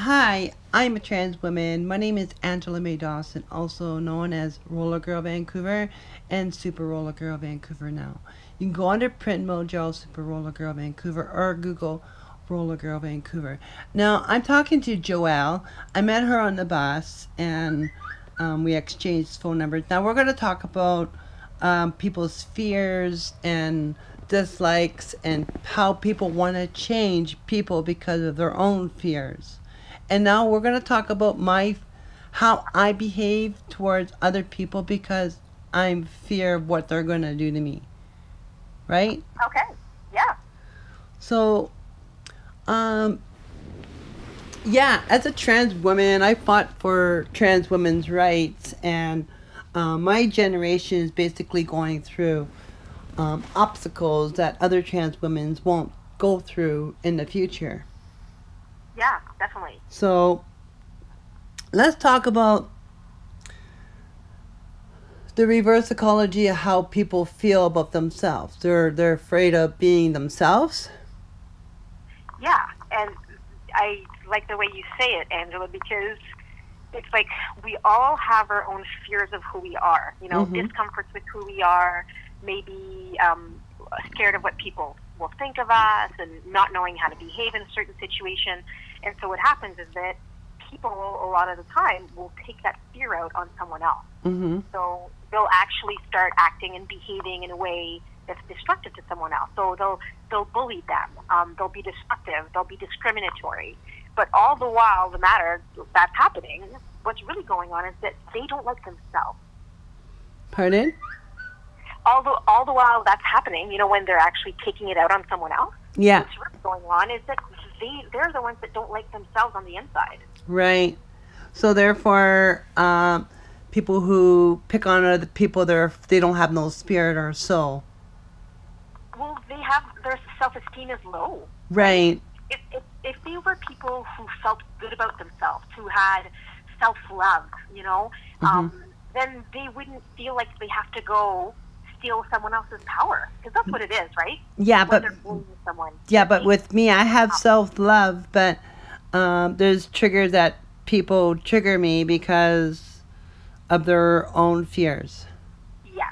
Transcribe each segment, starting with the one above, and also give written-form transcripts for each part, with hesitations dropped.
Hi, I'm a trans woman. My name is Angela May Dawson, also known as Roller Girl Vancouver and Super Roller Girl Vancouver now. You can go under Print Mojo Super Roller Girl Vancouver or Google Roller Girl Vancouver. Now, I'm talking to Joelle. I met her on the bus and we exchanged phone numbers. Now, we're going to talk about people's fears and dislikes and how people want to change people because of their own fears. And now we're going to talk about my how I behave towards other people because I'm fear of what they're going to do to me. Right? Okay. Yeah. So, um, yeah, as a trans woman, I fought for trans women's rights, and my generation is basically going through obstacles that other trans women won't go through in the future. Yeah, definitely. So, let's talk about the reverse psychology of how people feel about themselves. They're afraid of being themselves. Yeah, and I like the way you say it, Angela, because it's like we all have our own fears of who we are. Discomforts with who we are, maybe scared of what people will think of us, and not knowing how to behave in a certain situation. And so what happens is that people, a lot of the time, will take that fear out on someone else. Mm-hmm. So they'll actually start acting and behaving in a way that's destructive to someone else. So they'll bully them. They'll be destructive. They'll be discriminatory. But all the while, the matter that's happening, what's really going on is that they don't like themselves. Pardon? All the while that's happening, when they're actually taking it out on someone else. Yeah. What's really going on is that they're the ones that don't like themselves on the inside. Right. So therefore, people who pick on other people, they don't have no spirit or soul. Well, their self-esteem is low. Right. If they were people who felt good about themselves, who had self-love, then they wouldn't feel like they have to go steal someone else's power, because that's what it is, right? Yeah, when they're bullying someone. Yeah, but with me, I have self-love, but there's triggers that people trigger me because of their own fears. Yes.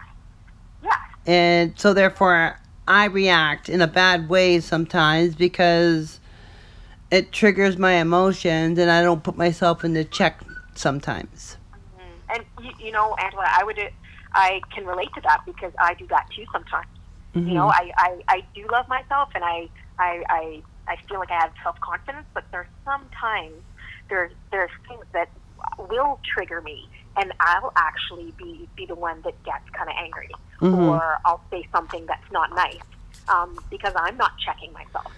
Yes. And so therefore, I react in a bad way sometimes because it triggers my emotions, and I don't put myself into check sometimes. Mm-hmm. And Angela, I can relate to that because I do that too sometimes. Mm-hmm. I do love myself, and I feel like I have self-confidence, but there's things that will trigger me, and I'll actually be the one that gets kind of angry, or I'll say something that's not nice, because I'm not checking myself.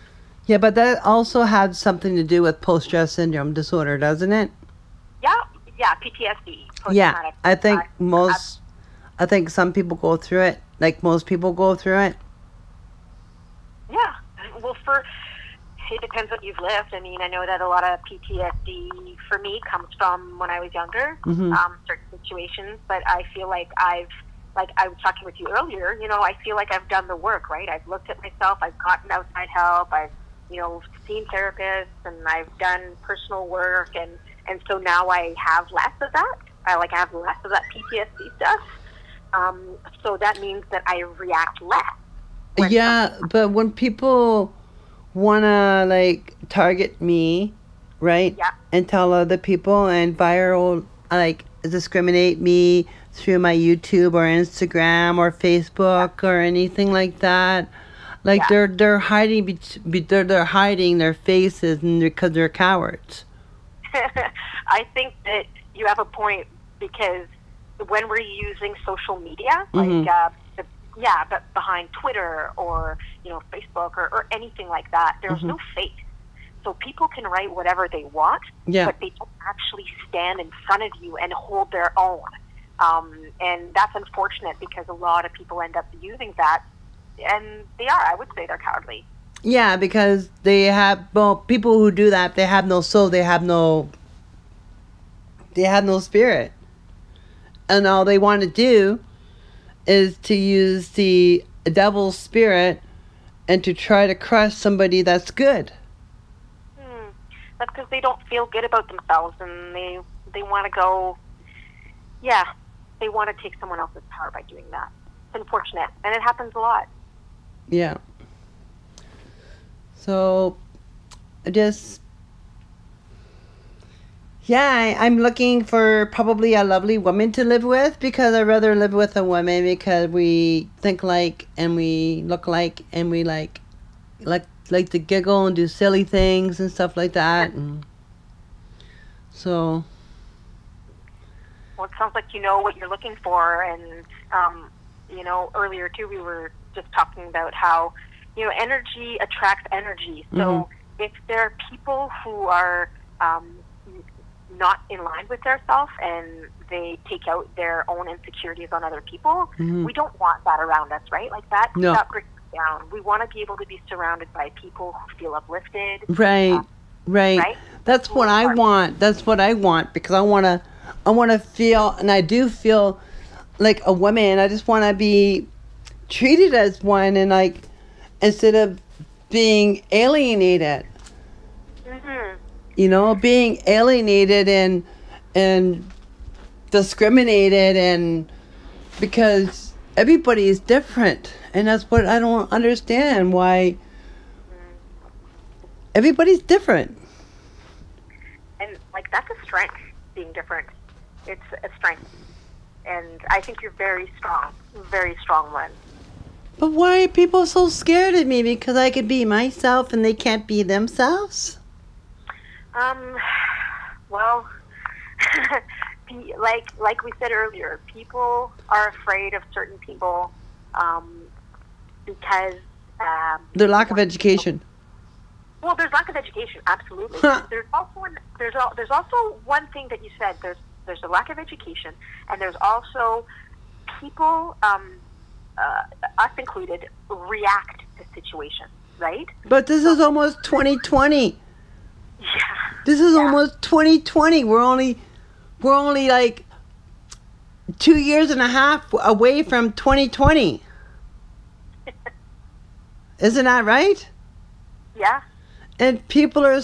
Yeah, but that also has something to do with post-stress syndrome disorder, doesn't it? Yeah, PTSD. Yeah, I think some people go through it, like most people go through it. Yeah, well, it depends what you've lived. I mean, I know that a lot of PTSD for me comes from when I was younger, certain situations, but I feel like I was talking with you earlier, I feel like I've done the work, right? I've looked at myself, I've gotten outside help, I've, seen therapists, and I've done personal work, and so now I have less of that. I have less of that PTSD stuff. So that means that I react less. Yeah, but when people want to, target me, right? Yeah. And tell other people and discriminate me through my YouTube or Instagram or Facebook or anything like that. They're hiding they're hiding their faces and because they're cowards. I think that you have a point, because when we're using social media, but behind Twitter or Facebook or anything like that, there's no fake. So people can write whatever they want, but they don't actually stand in front of you and hold their own. And that's unfortunate, because a lot of people end up using that, and I would say they're cowardly. Yeah, because people who do that, they have no soul, they have no spirit. And all they want to do is to use the devil's spirit and to try to crush somebody that's good. That's because they don't feel good about themselves, and they want to go. Yeah, they want to take someone else's power by doing that. It's unfortunate, and it happens a lot. Yeah. So, I'm looking for probably a lovely woman to live with, because I'd rather live with a woman because we think like and we look like and we like to giggle and do silly things and stuff like that. And so. Well, it sounds like you know what you're looking for, and earlier too we were just talking about how energy attracts energy. So if there are people who are not in line with themselves and they take out their own insecurities on other people, we don't want that around us, right? Like that breaks us down. We want to be able to be surrounded by people who feel uplifted. Right. That's what I want. That's what I want, because I want to feel, and I do feel like a woman. I just want to be treated as one, and like, instead of being alienated. Being alienated and discriminated, and because everybody is different, and that's what I don't understand, why everybody's different. And like, that's a strength, being different. It's a strength, and I think you're very strong one. But why are people so scared of me? Because I could be myself and they can't be themselves? Well, like we said earlier, people are afraid of certain people because their lack of education. Well, there's lack of education, absolutely. There's also one thing that you said. There's a lack of education, and there's also people, us included, react to situations, right? But this is almost 2020. Yeah. This is almost 2020. We're only like 2 years and a half away from 2020. Isn't that right? Yeah. And people are